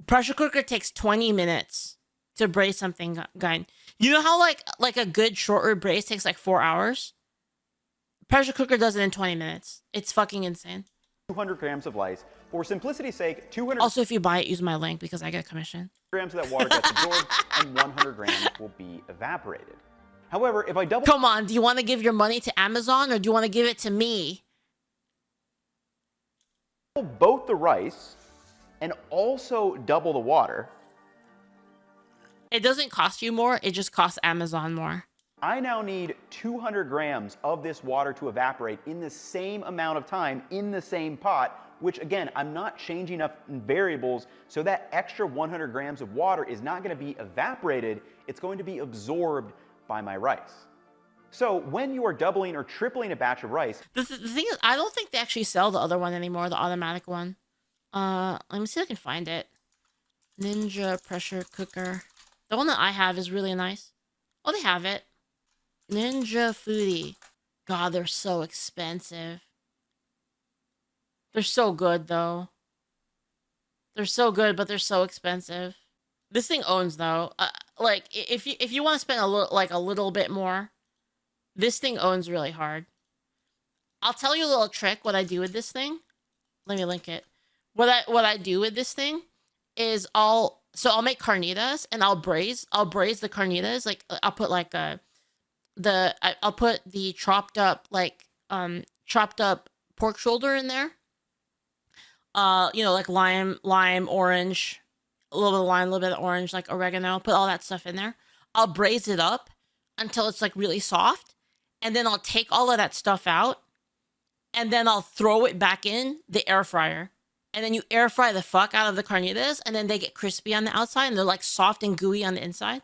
Pressure cooker takes 20 minutes to braise something, Guy. You know how like a good short rib braise takes like 4 hours? Pressure cooker does it in 20 minutes. It's fucking insane. 200 grams of rice. For simplicity's sake, 200. Also, if you buy it, use my link because I get a commission. Grams of that water gets absorbed, and 100 grams will be evaporated. However, if I double... Come on, do you want to give your money to Amazon or do you want to give it to me? Both the rice and also double the water. It doesn't cost you more, it just costs Amazon more. I now need 200 grams of this water to evaporate in the same amount of time in the same pot, which again, I'm not changing up variables, so that extra 100 grams of water is not going to be evaporated, it's going to be absorbed by my rice. So when you are doubling or tripling a batch of rice... The thing is, I don't think they actually sell the other one anymore, the automatic one. Let me see if I can find it. Ninja pressure cooker. The one that I have is really nice. Oh, they have it. Ninja Foodie. God, they're so expensive. They're so good, though. They're so good, but they're so expensive. This thing owns, though. Like, if you want to spend a little bit more, this thing owns really hard. I'll tell you a little trick. What I do with this thing. Let me link it. What I do with this thing is I'll make carnitas and I'll braise the carnitas. Like I'll put like I'll put the chopped up pork shoulder in there. You know, like lime, orange, a little bit of lime, a little bit of orange, like oregano, put all that stuff in there. I'll braise it up until it's like really soft. And then I'll take all of that stuff out and then I'll throw it back in the air fryer. And then you air fry the fuck out of the carnitas and then they get crispy on the outside and they're like soft and gooey on the inside.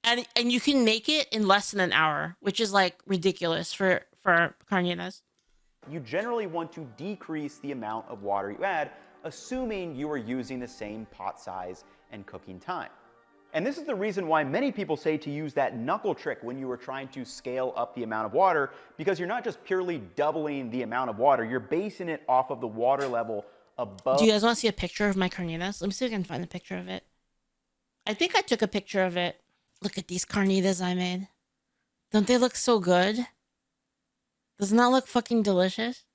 And you can make it in less than an hour, which is like ridiculous for carnitas. You generally want to decrease the amount of water you add assuming you are using the same pot size and cooking time. And this is the reason why many people say to use that knuckle trick when you are trying to scale up the amount of water, because you're not just purely doubling the amount of water, you're basing it off of the water level above. Do you guys want to see a picture of my carnitas? Let me see if I can find a picture of it. I think I took a picture of it. Look at these carnitas I made. Don't they look so good? Doesn't that look fucking delicious?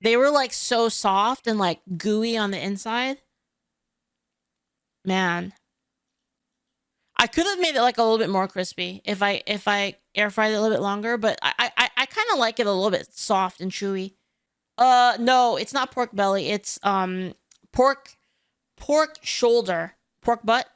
They were like so soft and like gooey on the inside. Man. I could have made it like a little bit more crispy if I air fried it a little bit longer, but I kind of like it a little bit soft and chewy. No, it's not pork belly. It's pork shoulder, pork butt.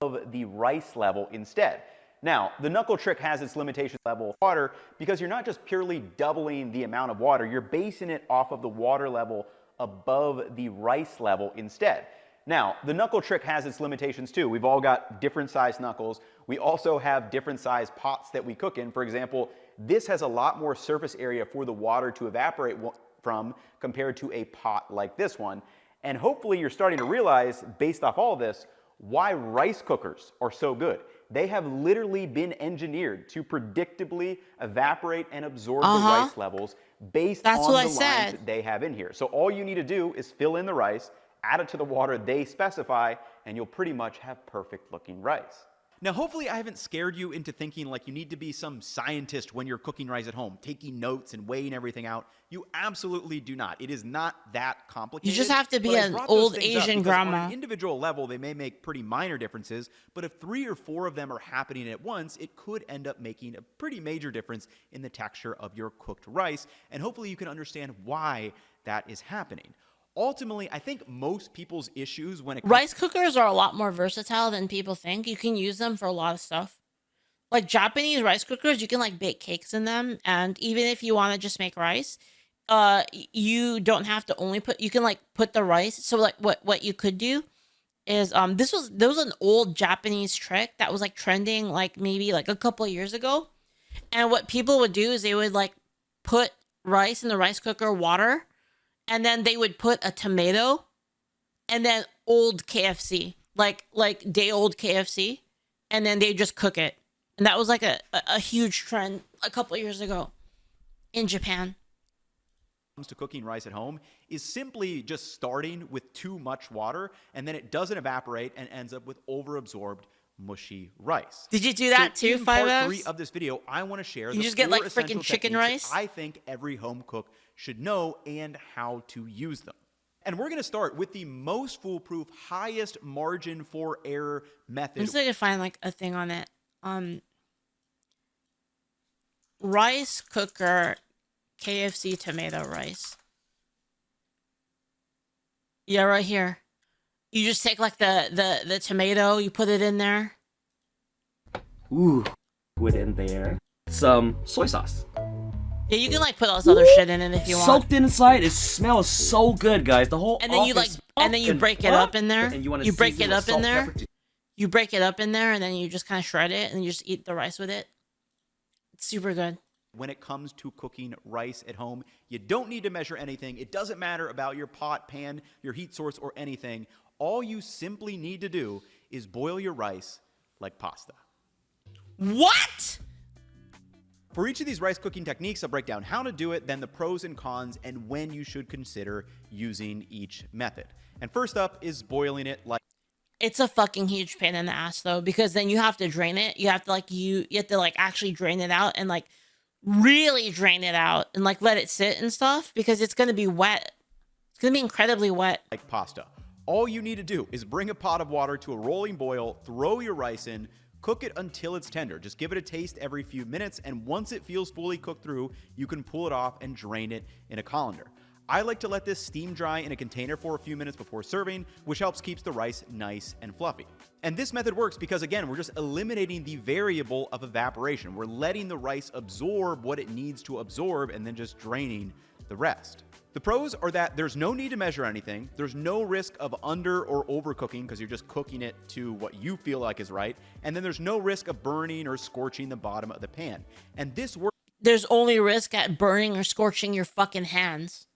Of the rice level instead. Now, the knuckle trick has its limitation level of water because you're not just purely doubling the amount of water, you're basing it off of the water level above the rice level instead. Now, the knuckle trick has its limitations too. We've all got different size knuckles. We also have different size pots that we cook in. For example, this has a lot more surface area for the water to evaporate from compared to a pot like this one. And hopefully you're starting to realize, based off all of this, why rice cookers are so good. They have literally been engineered to predictably evaporate and absorb the rice levels based on the lines that they have in here. So all you need to do is fill in the rice, add it to the water they specify, and you'll pretty much have perfect looking rice. Now, hopefully I haven't scared you into thinking like you need to be some scientist when you're cooking rice at home, taking notes and weighing everything out. You absolutely do not. It is not that complicated. You just have to be an old Asian grandma. On an individual level, they may make pretty minor differences, but if 3 or 4 of them are happening at once, it could end up making a pretty major difference in the texture of your cooked rice, and hopefully you can understand why that is happening. Ultimately, I think most people's issues when it comes rice cookers are a lot more versatile than people think. You can use them for a lot of stuff. Like Japanese rice cookers, you can like bake cakes in them, and even if you want to just make rice, you don't have to only put. You can like put the rice. So like what you could do is there was an old Japanese trick that was like trending like maybe like a couple of years ago, and what people would do is they would like put rice in the rice cooker, water. And then they would put a tomato and then old KFC, like day old KFC. And then they just cook it. And that was like a huge trend a couple of years ago in Japan. Comes to cooking rice at home is simply just starting with too much water, and then it doesn't evaporate and ends up with overabsorbed mushy rice. Did you do that too, in part 5Fs? 3 of this video, I want to share you the just get 4 like essential freaking chicken techniques rice. that I think every home cook should know and how to use them. And we're going to start with the most foolproof, highest margin for error method. I'm just going to find like a thing on it. Rice cooker KFC tomato rice. Yeah, right here. You just take like the tomato, you put it in there. Ooh, put in there some soy sauce. Yeah, you can like put all this other shit in it if you want. Soaked inside, it smells so good, guys. The whole and then you like, and then you break it up in there. And you break it up in there. You break it up in there, and then you just kind of shred it, and you just eat the rice with it. It's super good. When it comes to cooking rice at home, you don't need to measure anything. It doesn't matter about your pot, pan, your heat source, or anything. All you simply need to do is boil your rice like pasta. What? For each of these rice cooking techniques, I'll break down how to do it, then the pros and cons, and when you should consider using each method. And first up is boiling it like... It's a fucking huge pain in the ass though, because then you have to drain it. You have to like you have to like actually drain it out and like really drain it out and like let it sit and stuff because it's gonna be wet. It's gonna be incredibly wet. Like pasta. All you need to do is bring a pot of water to a rolling boil, throw your rice in, cook it until it's tender. Just give it a taste every few minutes, and once it feels fully cooked through, you can pull it off and drain it in a colander. I like to let this steam dry in a container for a few minutes before serving, which helps keep the rice nice and fluffy. And this method works because, again, we're just eliminating the variable of evaporation. We're letting the rice absorb what it needs to absorb and then just draining the rest. The pros are that there's no need to measure anything, there's no risk of under or overcooking because you're just cooking it to what you feel like is right, and then there's no risk of burning or scorching the bottom of the pan. And this works. There's only risk at burning or scorching your fucking hands.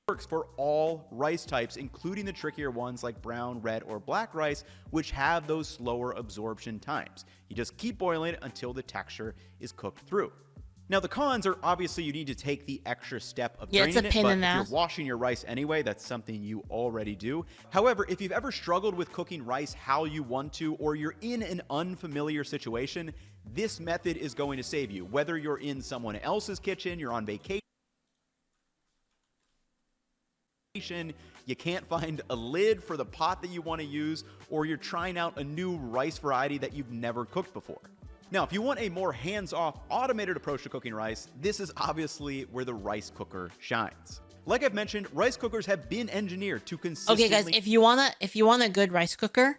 works for all rice types, including the trickier ones like brown, red, or black rice, which have those slower absorption times. You just keep boiling it until the texture is cooked through. Now, the cons are obviously you need to take the extra step of draining it, but if you're washing your rice anyway, that's something you already do. However, if you've ever struggled with cooking rice how you want to, or you're in an unfamiliar situation, this method is going to save you. Whether you're in someone else's kitchen, you're on vacation, you can't find a lid for the pot that you want to use, or you're trying out a new rice variety that you've never cooked before. Now, if you want a more hands-off, automated approach to cooking rice, this is obviously where the rice cooker shines. Like I've mentioned, rice cookers have been engineered to consistently... Okay, guys, if you want a good rice cooker,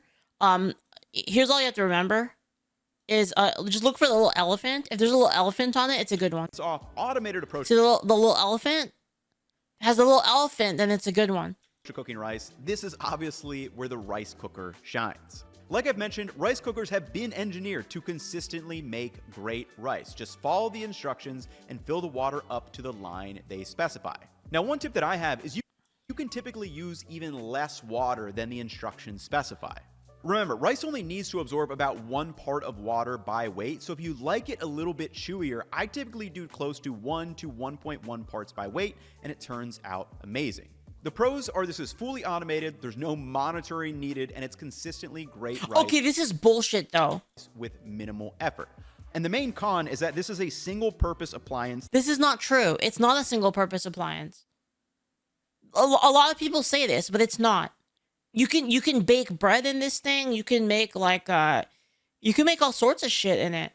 here's all you have to remember is just look for the little elephant. If there's a little elephant on it, it's a good one. Off automated approach. See the little elephant? Has a little elephant, then it's a good one. To cooking rice, this is obviously where the rice cooker shines. Like I've mentioned, rice cookers have been engineered to consistently make great rice. Just follow the instructions and fill the water up to the line they specify. Now, one tip that I have is you can typically use even less water than the instructions specify. Remember, rice only needs to absorb about 1 part of water by weight, so if you like it a little bit chewier, I typically do close to 1 to 1.1 parts by weight, and it turns out amazing. The pros are this is fully automated, there's no monitoring needed, and it's consistently great rice. Okay, this is bullshit though. With minimal effort. And the main con is that this is a single-purpose appliance. This is not true. It's not a single-purpose appliance. A lot of people say this, but it's not. You can bake bread in this thing. You can make you can make all sorts of shit in it.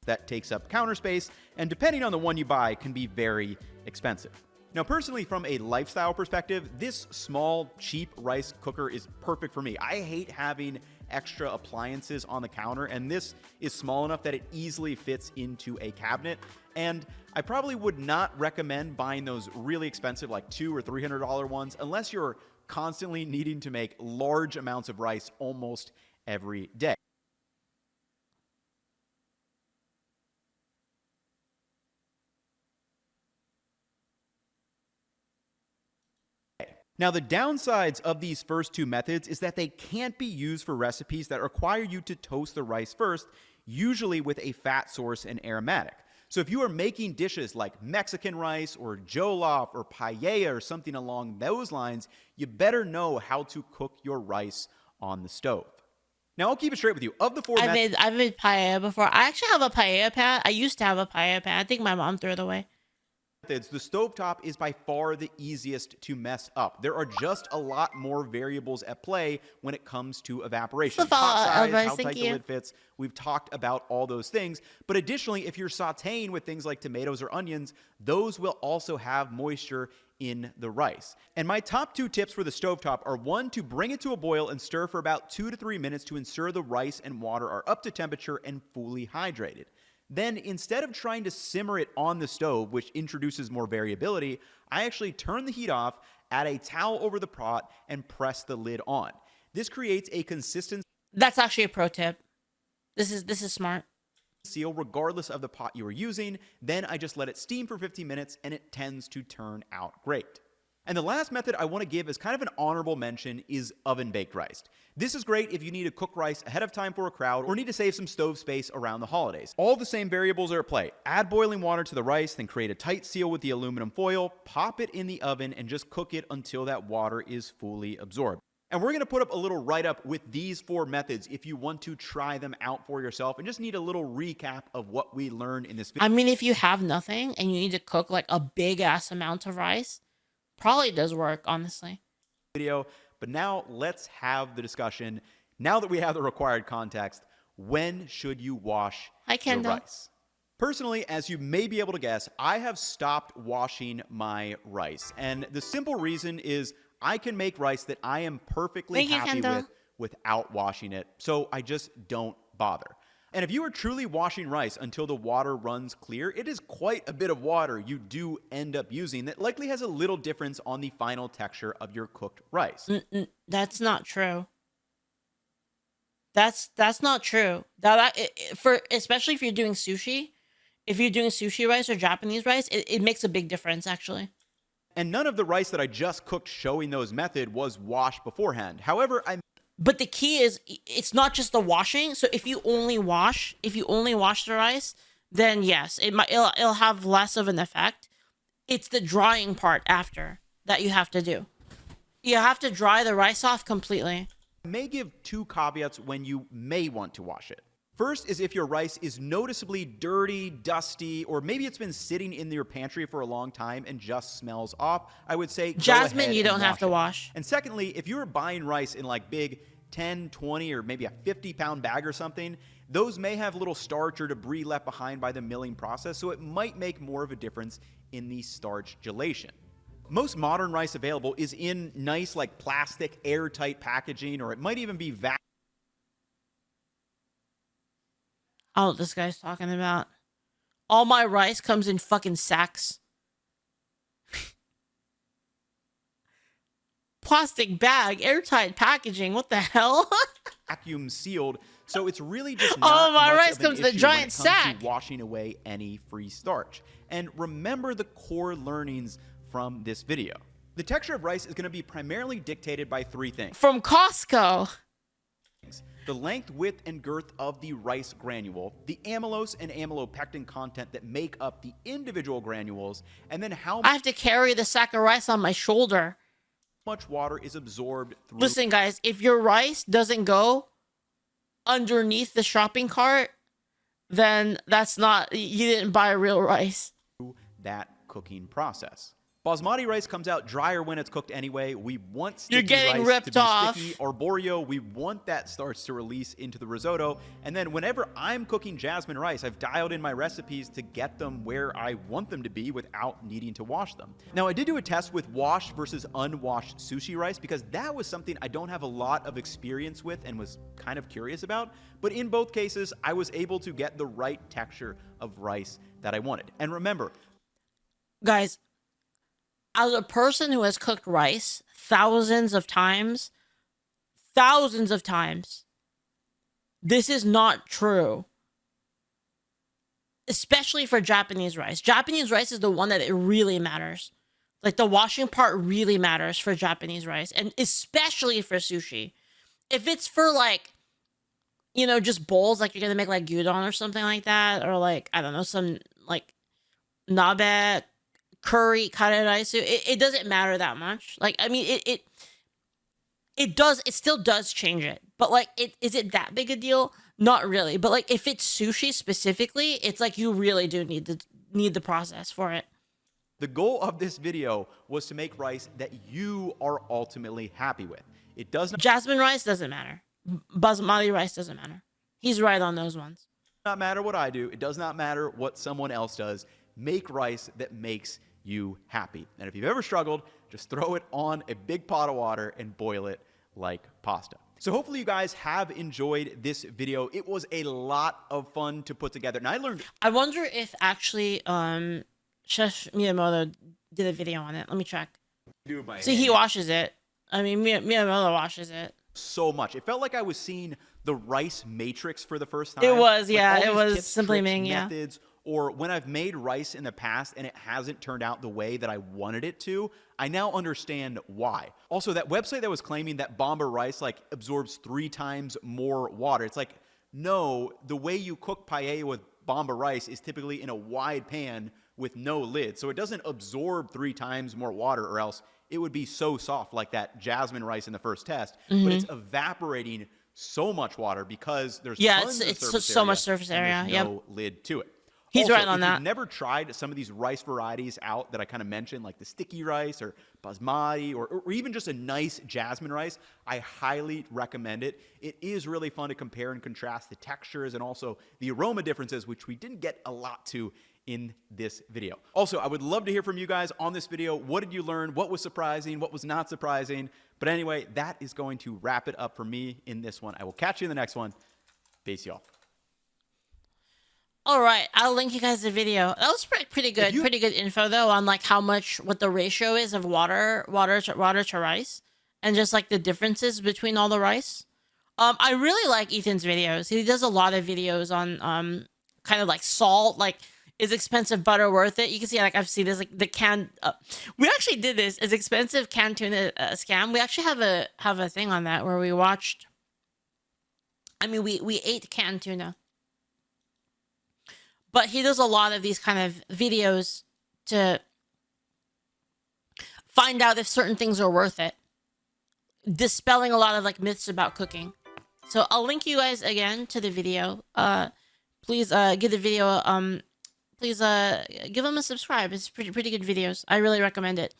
That takes up counter space, and depending on the one you buy, can be very expensive. Now, personally, from a lifestyle perspective, this small, cheap rice cooker is perfect for me. I hate having extra appliances on the counter, and this is small enough that it easily fits into a cabinet. And I probably would not recommend buying those really expensive, like $200 or $300 ones, unless you're constantly needing to make large amounts of rice almost every day. Now, the downsides of these first two methods is that they can't be used for recipes that require you to toast the rice first, usually with a fat source and aromatic. So if you are making dishes like Mexican rice or jollof or paella or something along those lines, you better know how to cook your rice on the stove. Now, I'll keep it straight with you. Of the four methods, I've made paella before. I actually have a paella pan. I used to have a paella pan. I think my mom threw it away. the stovetop is by far the easiest to mess up. There are just a lot more variables at play when it comes to evaporation. Pot size, how tight the lid fits. We've talked about all those things. But additionally, if you're sauteing with things like tomatoes or onions, those will also have moisture in the rice. And my top two tips for the stovetop are: one, to bring it to a boil and stir for about 2 to 3 minutes to ensure the rice and water are up to temperature and fully hydrated. Then, instead of trying to simmer it on the stove, which introduces more variability, I actually turn the heat off, add a towel over the pot, and press the lid on. This creates a consistent... That's actually a pro tip. This is smart. ...seal regardless of the pot you are using. Then I just let it steam for 15 minutes, and it tends to turn out great. And the last method I want to give as kind of an honorable mention is oven-baked rice. This is great if you need to cook rice ahead of time for a crowd or need to save some stove space around the holidays. All the same variables are at play. Add boiling water to the rice, then create a tight seal with the aluminum foil, pop it in the oven, and just cook it until that water is fully absorbed. And we're going to put up a little write-up with these 4 methods if you want to try them out for yourself and just need a little recap of what we learned in this video. I mean, if you have nothing and you need to cook like a big-ass amount of rice, probably does work, honestly. But now let's have the discussion. Now that we have the required context, when should you wash your rice? Personally, as you may be able to guess, I have stopped washing my rice. And the simple reason is I can make rice that I am perfectly happy with without washing it. So I just don't bother. And if you are truly washing rice until the water runs clear, it is quite a bit of water you do end up using that likely has a little difference on the final texture of your cooked rice. That's not true. That's not true. Especially if you're doing sushi, if you're doing sushi rice or Japanese rice, it makes a big difference, actually. And none of the rice that I just cooked showing those method was washed beforehand. However, But the key is it's not just the washing. So if you only wash the rice, then yes, it'll have less of an effect. It's the drying part after that you have to do. You have to dry the rice off completely. I may give 2 caveats when you may want to wash it. First is if your rice is noticeably dirty, dusty, or maybe it's been sitting in your pantry for a long time and just smells off, I would say Jasmine, you don't have to wash. And secondly, if you're buying rice in like big 10, 20, or maybe a 50-pound bag or something, those may have little starch or debris left behind by the milling process, so it might make more of a difference in the starch gelation. Most modern rice available is in nice like plastic airtight packaging, or it might even be Oh, this guy's talking about. All my rice comes in fucking sacks. Plastic bag, airtight packaging. What the hell? vacuum sealed, so it's really just All not my much rice of an comes in a issue giant when it comes sack. to washing away any free starch. And remember the core learnings from this video. The texture of rice is going to be primarily dictated by 3 things. From Costco. The length, width, and girth of the rice granule, the amylose and amylopectin content that make up the individual granules, and then how I have to carry the sack of rice on my shoulder. much water is absorbed through Listen, guys, if your rice doesn't go underneath the shopping cart, then that's not, you didn't buy real rice. that cooking process. Basmati rice comes out drier when it's cooked anyway. We want sticky You're getting rice ripped to be off. sticky. Arborio, we want that starch to release into the risotto. And then whenever I'm cooking jasmine rice, I've dialed in my recipes to get them where I want them to be without needing to wash them. Now, I did do a test with washed versus unwashed sushi rice because that was something I don't have a lot of experience with and was kind of curious about. But in both cases, I was able to get the right texture of rice that I wanted. And remember, Guys, as a person who has cooked rice thousands of times, this is not true. Especially for Japanese rice. Japanese rice is the one that it really matters. Like the washing part really matters for Japanese rice, and especially for sushi. If it's for like, you know, just bowls, like you're gonna make like gyudon or something like that, or like, I don't know, some like nabe curry kareraisu, it doesn't matter that much. Like, I mean, it still does change it, but like, is it that big a deal? Not really. But like, if it's sushi specifically, it's like you really do need the process for it. the goal of this video was to make rice that you are ultimately happy with. It does Jasmine rice doesn't matter. Basmati rice doesn't matter. He's right on those ones. not matter what I do. It does not matter what someone else does. Make rice that makes you happy. And if you've ever struggled, just throw it on a big pot of water and boil it like pasta. So hopefully you guys have enjoyed this video. It was a lot of fun to put together. And I learned... I wonder if actually Chef Miyamoto did a video on it. Let me check. See, he washes it. I mean, Miyamoto washes it. so much. It felt like I was seeing the rice matrix for the first time. It was, Like, yeah. all It these was tips, Simply tricks, Ming, yeah. methods, or when I've made rice in the past and it hasn't turned out the way that I wanted it to, I now understand why. Also, that website that was claiming that Bomba rice like absorbs 3 times more water. It's like, no, the way you cook paella with Bomba rice is typically in a wide pan with no lid. So it doesn't absorb 3 times more water, or else it would be so soft like that jasmine rice in the first test. But it's evaporating so much water because there's tons of it's surface so area much surface and area. there's Yep. no lid to it. He's Also, right on if that. you've never tried some of these rice varieties out that I kind of mentioned, like the sticky rice or basmati or even just a nice jasmine rice, I highly recommend it. It is really fun to compare and contrast the textures and also the aroma differences, which we didn't get a lot to in this video. Also, I would love to hear from you guys on this video. What did you learn? What was surprising? What was not surprising? But anyway, that is going to wrap it up for me in this one. I will catch you in the next one. Peace, y'all. All right, I'll link you guys the video. That was pretty good. Pretty good info though on like what the ratio is of water to rice, and just like the differences between all the rice. I really like Ethan's videos. He does a lot of videos on kind of like salt, like is expensive butter worth it? You can see like I've seen this like the canned. We actually did this. Is expensive canned tuna scam? We actually have a thing on that where we watched. I mean, we ate canned tuna, but he does a lot of these kind of videos to find out if certain things are worth it, dispelling a lot of like myths about cooking. So I'll link you guys again to the video. Please give the video please give them a subscribe. It's pretty good videos. I really recommend it.